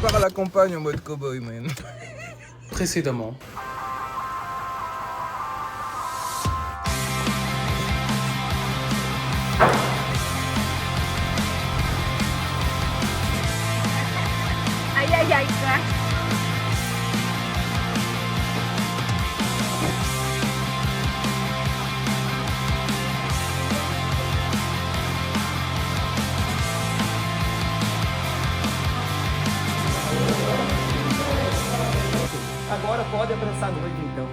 Par la campagne en mode cowboy, man. Précédemment. Aïe aïe aïe, crac. Agora pode abraçar a noite, então.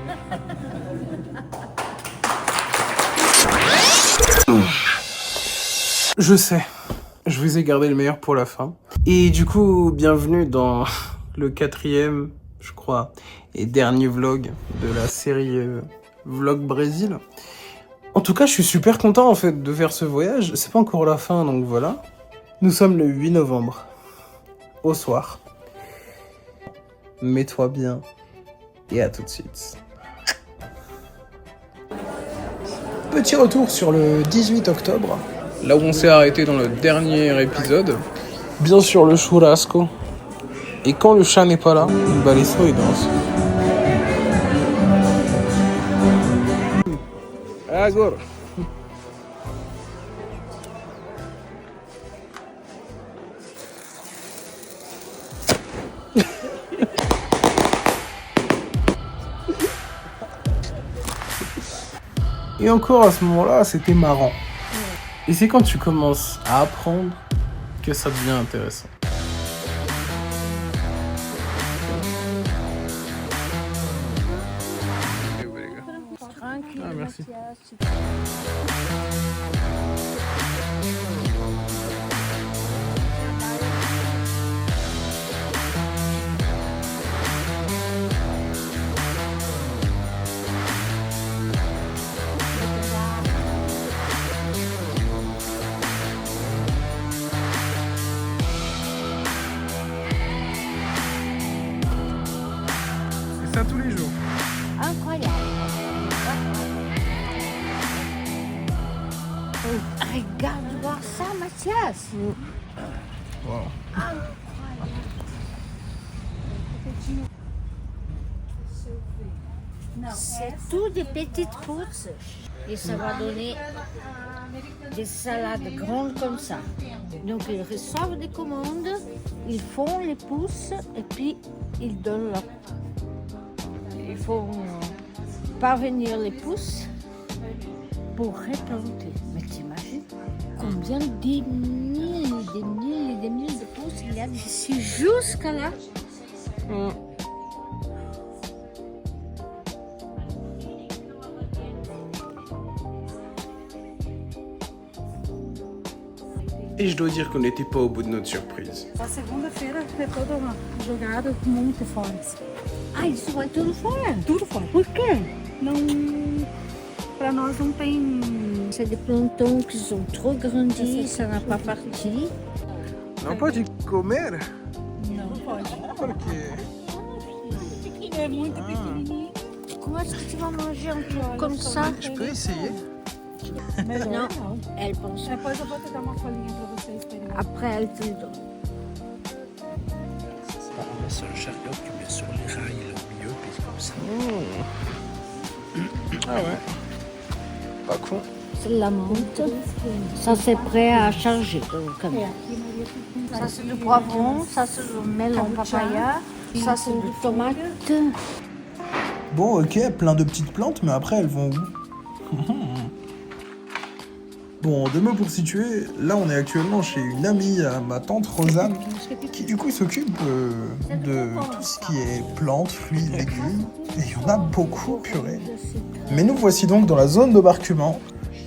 Je sais, je vous ai gardé le meilleur pour la fin. Et du coup, bienvenue dans le 4e, je crois, et dernier vlog de la série Vlog Brésil. En tout cas, je suis super content en fait de faire ce voyage. C'est pas encore la fin, donc voilà. Nous sommes le 8 novembre, au soir. Mets-toi bien, et à tout de suite. Petit retour sur le 18 octobre, là où on s'est arrêté dans le dernier épisode. Bien sûr, le churrasco. Et quand le chat n'est pas là, bah les souris dansent. Agora. Et encore à ce moment-là, c'était marrant. Et c'est quand tu commences à apprendre que ça devient intéressant. Ah, merci. C'est ça tous les jours. Incroyable. Regarde voir ça, Mathias. Wow. C'est tout des petites pousses. Et ça va donner des salades grandes comme ça. Donc ils reçoivent des commandes, ils font les pousses et puis ils donnent leur... Ils font parvenir les pousses pour replanter. Mais t'imagines combien des milliers et des milliers et des milliers de pousses il y a d'ici jusqu'à là. Et je dois dire qu'on n'était pas au bout de notre surprise. A segunda-feira é toda jogada com muito fora. Ah, isso vai tudo fora? Tudo fora. Por quê? Não, para nós não tem. C'est des plantons qui sont trop grandis, ça n'a pas parti. Não pode comer? Não pode. Por quê? É muito pequenininho. Comment est-ce que tu vas manger un truc comme ça? Je peux essayer? Melhor Não, não. elle pense. Depois eu vou te dar uma folhinha para você experimentar. Après, elle te le donne. C'est un chariot que tu mets sur les rails là, au milieu, puis comme ça. Ah ouais. Pas con. C'est la menthe. Ça, c'est prêt à charger. Comme... Ça, c'est du poivron. Ça, c'est du melon papaya. Ça, c'est du tomate. Bon, ok, plein de petites plantes, mais après, elles vont où? Bon, deux mots pour situer, là on est actuellement chez une amie à ma tante Rosanne, qui du coup s'occupe de tout ce qui est plantes, fruits, légumes, et il y en a beaucoup, purée. Mais nous voici donc dans la zone d'embarquement,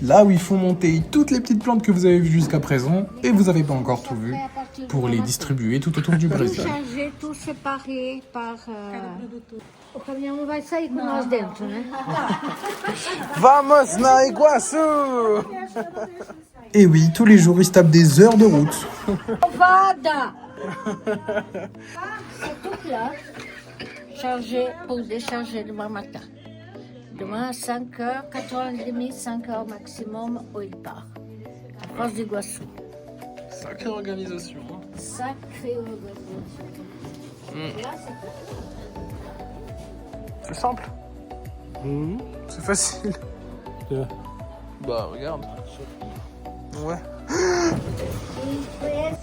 là où ils font monter toutes les petites plantes que vous avez vues jusqu'à présent, et vous n'avez pas encore tout vu, pour les distribuer tout autour du Tout Brésil. chargé, tout séparé par... O caminhão vai sair com nós dentro, né? Vamos na Iguaçu! Et oui, tous les jours, ils se tapent des heures de route. Ovada! C'est tout là, chargé pour décharger le matin. Demain à 5h, 4h30, 5h maximum, où il part. À Foz do Iguaçu. Sacrée organisation. Hein. Sacrée organisation. Là, C'est simple. C'est facile. Bah regarde. Ouais.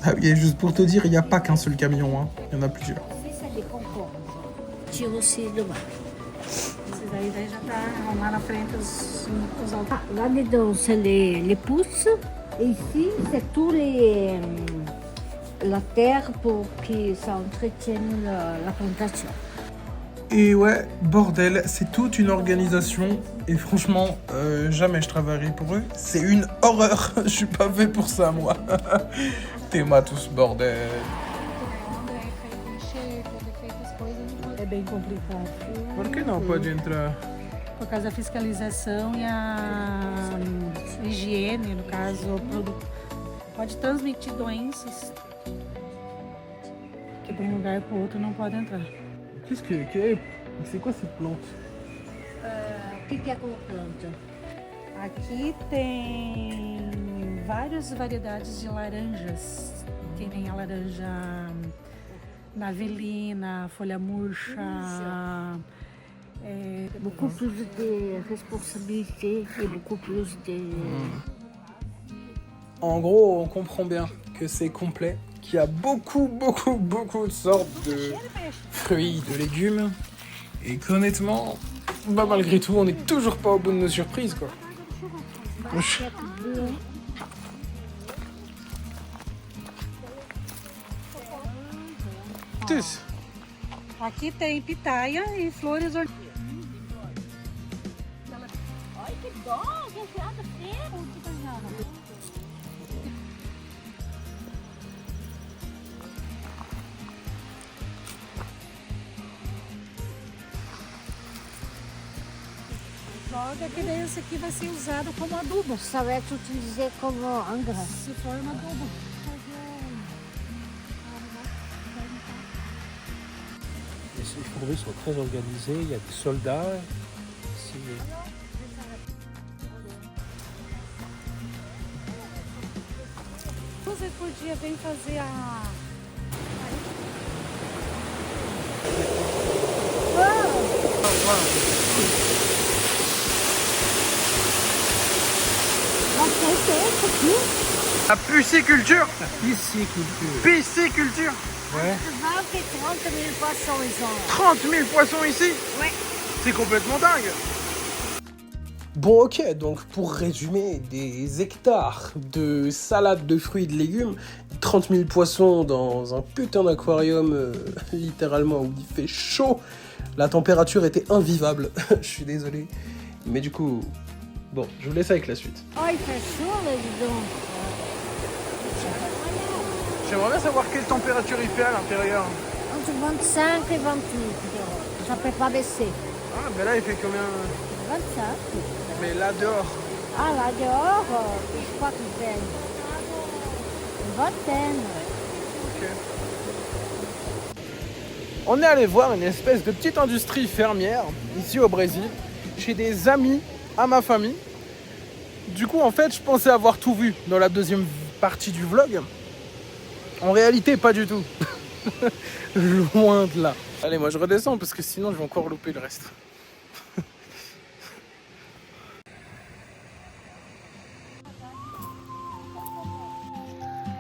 Ah oui, et juste pour te dire, il n'y a pas qu'un seul camion, hein. Il y en a plusieurs. c'est ça des concombres. Tire aussi demain. Esse daí já tá lá na frente os altares. Ah, là-dedans, c'est les pousses. Et ici, c'est tous les la terre pour que ça entretienne la plantation. Et ouais, bordel, c'est toute une organisation. Et franchement, jamais je travaillerai pour eux. C'est une horreur. Je suis pas fait pour ça, moi. T'es-moi tout ce bordel. É bem complicado. Por que não pode entrar? Por causa da fiscalização e a higiene, no caso, o produto pode transmitir doenças que de um lugar para o outro não pode entrar. C'est quoi ces plantes? O que é como planta? Aqui tem várias variedades de laranjas. Tem a laranja navelina, folha murcha. Beaucoup plus de responsabilités et beaucoup plus de... En gros, on comprend bien que c'est complet, qu'il y a beaucoup de sortes de fruits, de légumes, et qu'honnêtement, bah malgré tout, on n'est toujours pas au bout de nos surprises, quoi. Aqui tem pitaia e flores ornamentais. Ai, que dó, que nada feio. Joga que daí esse aqui vai ser usado como adubo. Ça va être utilisé comme engrais. Se for um adubo. Les fourmis sont très organisés, il y a des soldats. Duas vezes por dia vem fazer a... La pisciculture. Pisciculture. Pisciculture. Ouais. 20 et 30 000 poissons, ils ont. 30 000 poissons ici. Ouais. C'est complètement dingue. Bon ok, donc pour résumer, des hectares de salade de fruits et de légumes, 30 000 poissons dans un putain d'aquarium, littéralement, où il fait chaud. La température était invivable, je suis désolé. Mais du coup, bon, je vous laisse avec la suite. Oh, il fait chaud là, dis donc. J'aimerais bien savoir quelle température il fait à l'intérieur. Entre 25 et 28. Ça ne peut pas baisser. Ah, mais là il fait combien? 25. Mais là dehors. Ah, là dehors, je crois qu'il fait une vingtaine. Ok. On est allé voir une espèce de petite industrie fermière, ici au Brésil, chez des amis à ma famille. Du coup, en fait, je pensais avoir tout vu dans la deuxième partie du vlog. En réalité, pas du tout. Loin de là. Allez, moi je redescends parce que sinon je vais encore louper le reste.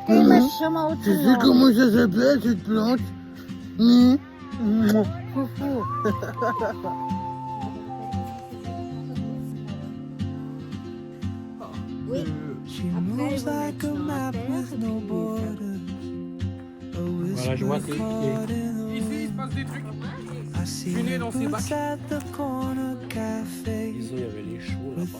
Il me chama outro Tu sais nome. comment ça s'appelle cette plante? Fufu. Oui. Après, vous mettez dans la terre, et puis Voilà, je vois tes pieds. Ici, il se passe des trucs. Je suis né dans ces bacs. Disons, il y avait les chevaux là-bas.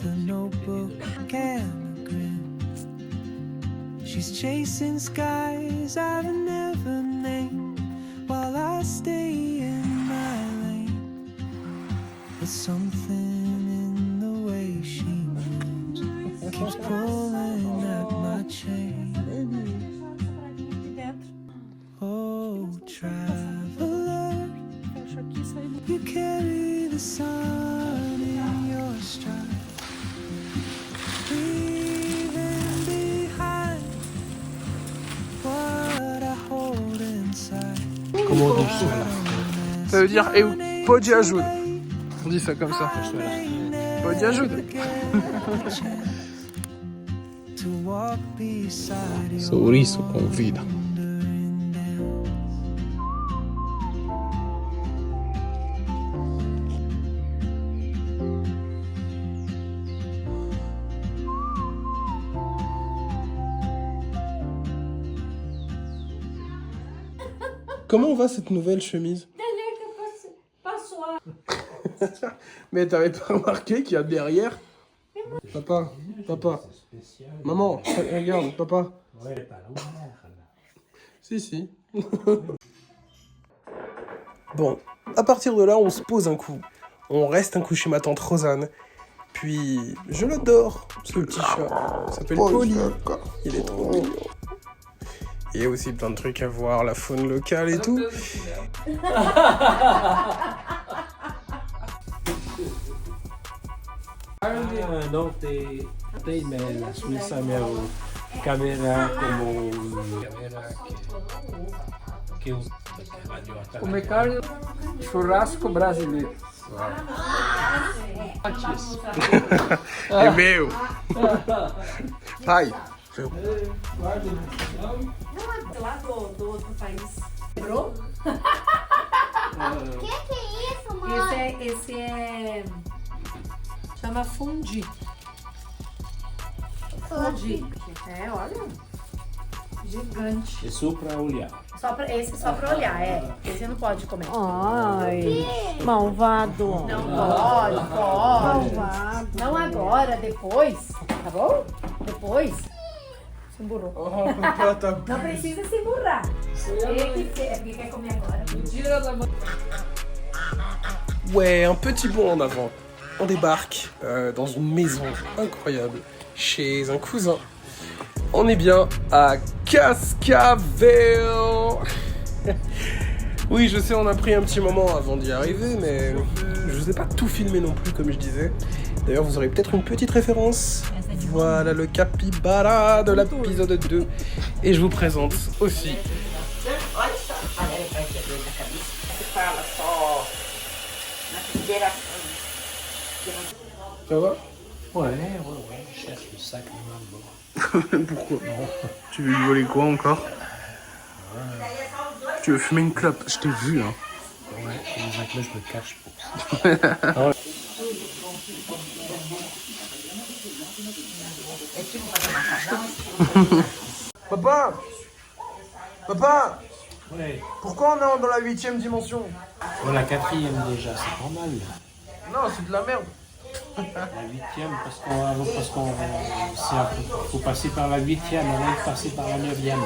She's chasing skies I've never named while I stay in my lane. But something in the way she moves keeps pulling at my chain. Oh, traveler, you carry the sun in Comment on dit je suis à la Ça veut dire eu pode ajuda. On dit ça comme ça. Pode ajuda. to walk beside you. Sorriso com vida. Comment va cette nouvelle chemise? Mais t'avais pas remarqué qu'il y a derrière? Papa, maman, regarde, papa. Si. Bon, à partir de là, on se pose un coup. On reste un coup chez ma tante Rosanne. Puis, je l'adore, ce petit chat. Il s'appelle Polly. Il est trop mignon. Il y a aussi plein de trucs à voir, la faune locale et tout. Não tem mais a Suíça meu câmera como câmera que usa Comer carne, churrasco brasileiro. É meu. Pai. Lá do outro país. Quebrou? Que é isso, mãe? Esse é... Chama fundi. Fundi. É, olha. Gigante. é só para olhar. Esse só pra olhar, é. Esse não pode comer. Ai, malvado. Não pode, pode. Malvado. Não agora, depois. Tá bom? Depois. Se emburrou. Não precisa se emburrar. Ele que é porque quer comer agora. Mentira da mãe. Ouais, un petit bond en avant. On débarque dans une maison incroyable chez un cousin. On est bien à Cascavel. Oui, je sais, on a pris un petit moment avant d'y arriver, mais je vous ai pas tout filmé non plus, comme je disais. D'ailleurs, vous aurez peut-être une petite référence. Voilà le capybara de l'épisode 2. Et je vous présente aussi. Ça va? Ouais, je cherche le sac de Marlboro. Pourquoi? Tu veux lui voler quoi encore? Tu veux fumer une clope? Je t'ai vu, hein. Ouais, c'est pour ça que là, je me cache pour ça. Papa! Papa! Ouais, Pourquoi on est dans la 8ème dimension? pour la 4e déjà, c'est pas mal. Non, c'est de la merde. La 8e, parce qu'on faut passer par la 8e, on va passer par la 9e.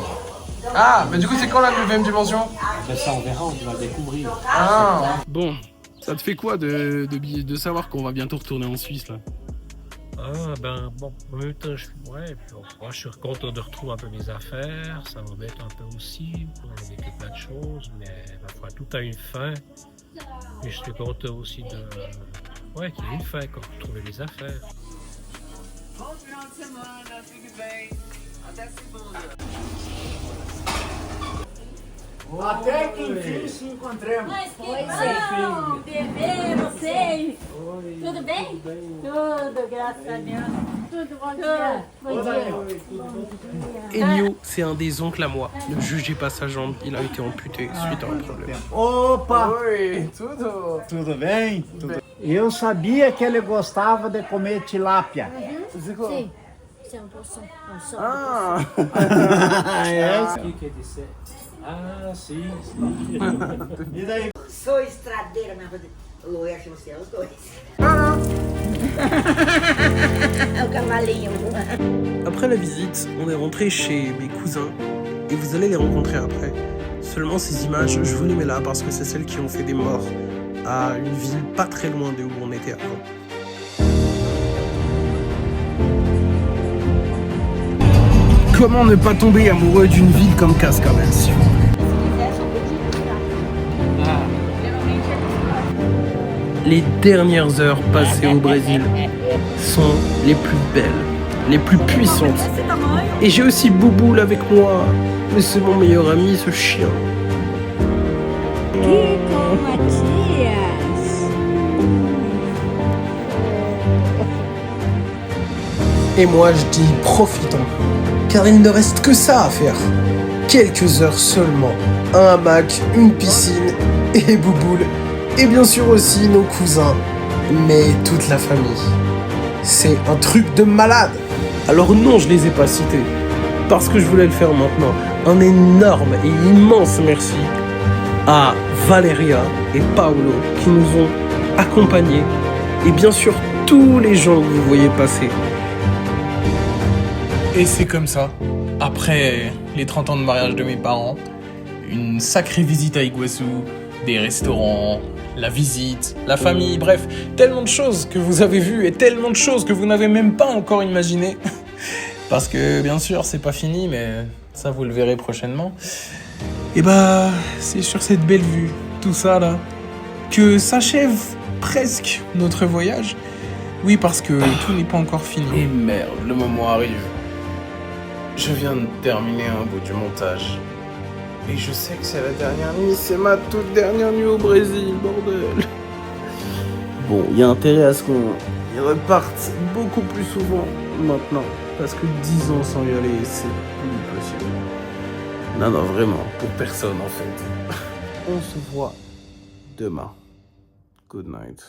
Ah, mais du coup, c'est quand la 9ème dimension? Ben ça, on verra, on va le découvrir. Ah! Bon, ça te fait quoi de savoir qu'on va bientôt retourner en Suisse, là? Ah, ben bon, en même temps, moi, je suis content de retrouver un peu mes affaires, ça m'embête un peu aussi, on a vécu plein de choses, mais ma foi, tout a une fin. Et je suis content aussi qu'il y ait une fin quand on retrouve les affaires. Até que enfim se encontramos. Mas que bom, bebê, vocês. Tudo bem? Tudo, graças a Deus. Tudo bom dia. Bom dia. Enio, c'est un des oncles à moi. Ne jugez pas sa jambe, il a été amputé suite à un problème. Opa! Oi, tudo? Tudo bem? Eu sabia que ele gostava de comer tilápia. Sim. C'est un poisson. Un sort Ah! É. Qui quer dizer? Ah, sim. E daí? Sou estradeira, minha coisa. O Luiz, você é os dois. É o cavalinho. Après la visite, on est rentré chez mes cousins et vous allez les rencontrer après. Seulement ces images, je vous les mets là parce que c'est celles qui ont fait des morts à une ville pas très loin de où on était avant. Comment ne pas tomber amoureux d'une ville comme Cascavel, s'il vous plaît? Les dernières heures passées au Brésil sont les plus belles, les plus puissantes. Et j'ai aussi Bouboule avec moi, mais c'est mon meilleur ami, ce chien. Et moi je dis profitons, car il ne reste que ça à faire. Quelques heures seulement, un hamac, une piscine et Bouboule, et bien sûr aussi nos cousins, mais toute la famille. C'est un truc de malade. Alors non, je les ai pas cités, parce que je voulais le faire maintenant. Un énorme et immense merci à Valeria et Paolo qui nous ont accompagnés, et bien sûr tous les gens que vous voyez passer. Et c'est comme ça, après les 30 ans de mariage de mes parents, une sacrée visite à Iguazu, des restaurants, la visite, la famille, bref, tellement de choses que vous avez vues et tellement de choses que vous n'avez même pas encore imaginées. Parce que bien sûr, c'est pas fini, mais ça vous le verrez prochainement. Et bah, c'est sur cette belle vue, tout ça là, que s'achève presque notre voyage. Oui, parce que tout n'est pas encore fini. Et merde, le moment arrive. Je viens de terminer un bout du montage. Et je sais que c'est la dernière nuit, c'est ma toute dernière nuit au Brésil, bordel. Bon, il y a intérêt à ce qu'on y reparte beaucoup plus souvent maintenant, parce que 10 ans sans y aller, c'est plus possible. Non, non, vraiment, pour personne en fait. On se voit demain. Good night.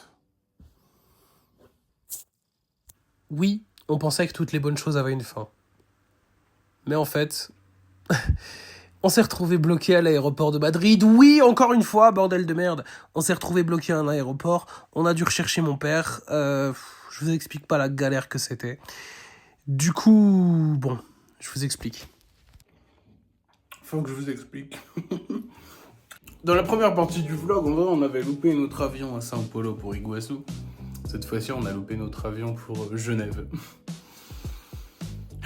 Oui, on pensait que toutes les bonnes choses avaient une fin. Mais en fait, on s'est retrouvé bloqué à l'aéroport de Madrid. Oui, encore une fois, bordel de merde. On s'est retrouvé bloqué à un aéroport. On a dû rechercher mon père. Je vous explique pas la galère que c'était. Du coup, bon, je vous explique. Faut que je vous explique. Dans la première partie du vlog, en vrai, on avait loupé notre avion à São Paulo pour Iguazu. Cette fois-ci, on a loupé notre avion pour Genève.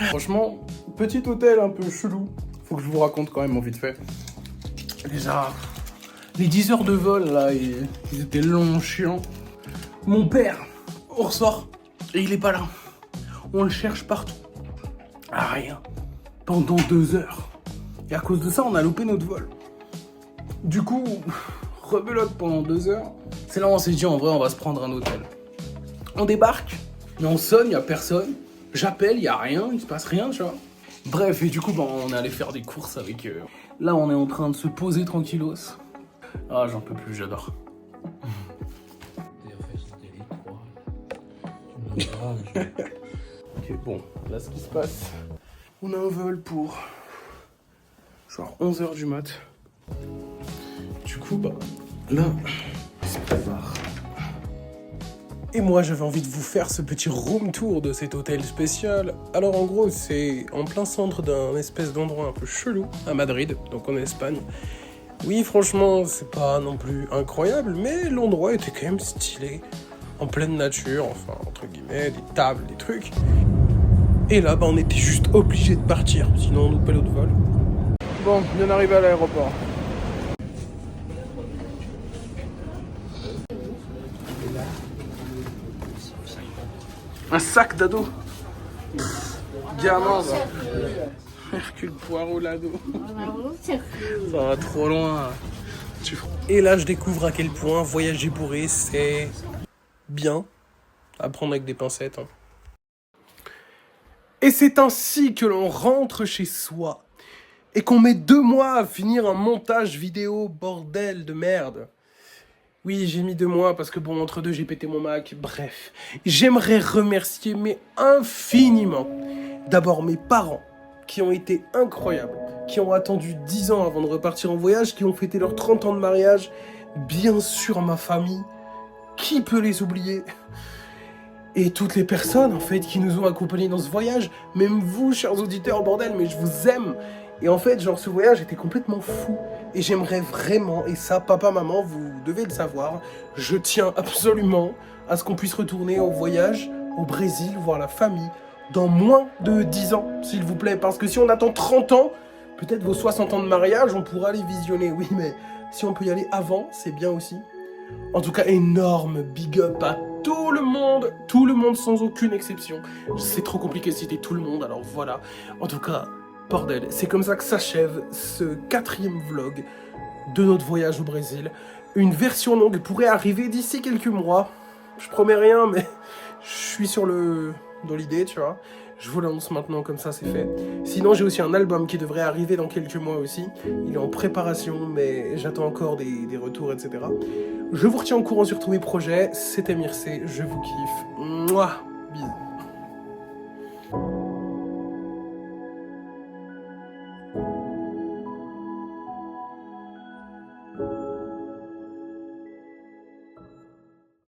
Franchement, petit hôtel un peu chelou. Faut que je vous raconte quand même, vite fait. Déjà, les 10 heures de vol, là, ils étaient longs, chiants. Mon père, on ressort, et il est pas là. On le cherche partout. Ah, rien. Pendant 2 heures. Et à cause de ça, on a loupé notre vol. Du coup, rebelote pendant 2 heures. C'est là où on s'est dit, en vrai, on va se prendre un hôtel. On débarque, mais on sonne, y a personne. J'appelle, y a rien, il se passe rien, tu vois. Bref, et du coup, on est allé faire des courses avec eux. Là, on est en train de se poser tranquillos. Ah, j'en peux plus, j'adore. Ok, bon, là, ce qui se passe, on a un vol pour genre 11h du mat. Du coup, là, il se prépare. Et moi, j'avais envie de vous faire ce petit room tour de cet hôtel spécial. Alors, en gros, c'est en plein centre d'un espèce d'endroit un peu chelou, à Madrid, donc en Espagne. Oui, franchement, c'est pas non plus incroyable, mais l'endroit était quand même stylé. En pleine nature, enfin, entre guillemets, des tables, des trucs. Et là, on était juste obligé de partir, sinon on loupait l'autre vol. Bon, on vient d'arriver à l'aéroport. Un sac d'ado. Gamin, ça. Hercule Poirot, l'ado. Ça va trop loin. Et là, je découvre à quel point voyager bourré, c'est bien. À prendre avec des pincettes. Hein. Et c'est ainsi que l'on rentre chez soi. Et qu'on met 2 mois à finir un montage vidéo, bordel de merde. Oui, j'ai mis 2 mois parce que bon, entre deux, j'ai pété mon Mac. Bref, j'aimerais remercier, mais infiniment, d'abord mes parents, qui ont été incroyables, qui ont attendu 10 ans avant de repartir en voyage, qui ont fêté leurs 30 ans de mariage. Bien sûr, ma famille, qui peut les oublier? Et toutes les personnes, en fait, qui nous ont accompagnés dans ce voyage, même vous, chers auditeurs, bordel, mais je vous aime. Et en fait, genre, ce voyage était complètement fou. Et j'aimerais vraiment, et ça, papa, maman, vous devez le savoir, je tiens absolument à ce qu'on puisse retourner au voyage, au Brésil, voir la famille, dans moins de 10 ans, s'il vous plaît. Parce que si on attend 30 ans, peut-être vos 60 ans de mariage, on pourra les visionner. Oui, mais si on peut y aller avant, c'est bien aussi. En tout cas, énorme big up à tout le monde sans aucune exception. C'est trop compliqué de citer tout le monde, alors voilà. En tout cas, bordel, c'est comme ça que s'achève ce 4e vlog de notre voyage au Brésil. Une version longue pourrait arriver d'ici quelques mois. Je promets rien, mais je suis dans l'idée, tu vois. Je vous l'annonce maintenant, comme ça c'est fait. Sinon j'ai aussi un album qui devrait arriver dans quelques mois aussi. Il est en préparation, mais j'attends encore des retours, etc. Je vous retiens au courant sur tous mes projets. C'était Mircé, je vous kiffe. Mouah.